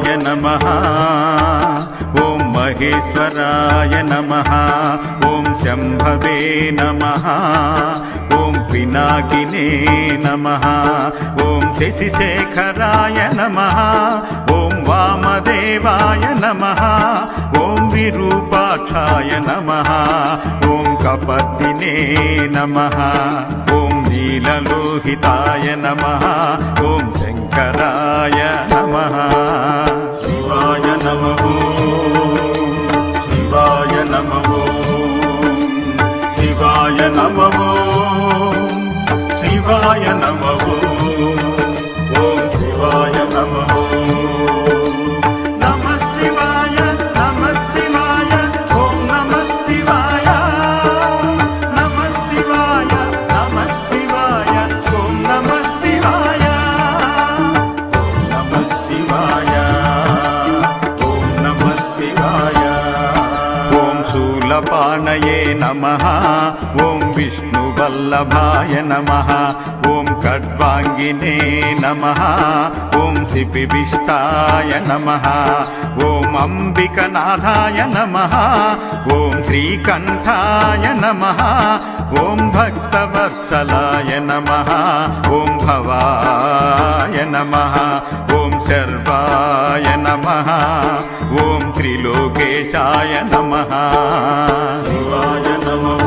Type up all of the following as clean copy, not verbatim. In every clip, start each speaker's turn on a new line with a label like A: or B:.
A: शिवाय नमः। ॐ महेश्वराय नमः। ॐ शम्भवे नमः। ॐ पिनाकिने नमः। ॐ शशिशेखराय नमः। ॐ वामदेवाय नमः। ॐ विरूपाक्षाय नमः। ॐ कपर्दिने नमः। ॐ नीललोहिताय नमः। ॐ शङ्कराय नमः। शिवाय नमः। शिवाय नमः। शिवाय नमः। शिवाय नमः। ॐ शिवाय नमः। नमः शिवाय नमः शिवाय ॐ नमः शिवाय नमः शिवाय नमः शिवाय ॐ नमः शिवाय नमः शिवाय ॐ नमः शिवाय। ॐ शूलपाणये नमः। ॐ विष्णुवल्लभाय नमः। ॐ खड्वाङ्गिने नमः। ॐ सिपिविष्टाय नमः। ॐ अम्बिकनाथाय नमः। ॐ श्रीकण्ठाय नमः। ॐ भक्तवत्सलाय नमः। ॐ भवाय नमः। ॐ शर्वाय नमः। ॐ त्रिलोकेशाय नमः। शिवाय नमः।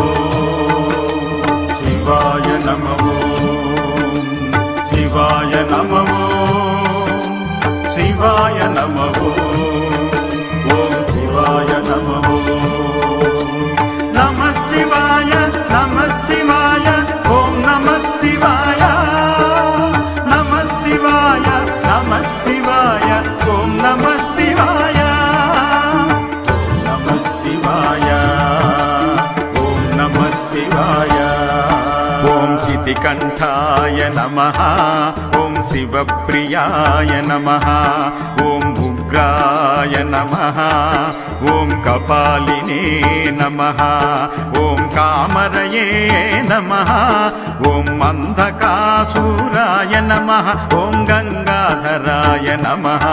A: शिवाय नमः। शिवाय नमः। शिवाय नमः। ॐ शिवाय नमः। नमः शिवाय नमः शिवाय ॐ नमः शिवाय नमः शिवाय नमः शिवाय ॐ नमः शिवाय नमः शिवाय ॐ नमः शिवाय। ॐ शितिकण्ठाय नमः। ॐ शिवप्रियाय नमः। ॐ उग्राय नमः। ॐ कपालिने नमः। ॐ कामरये नमः। ॐ अन्धकासुराय नमः। ॐ गङ्गाधराय नमः।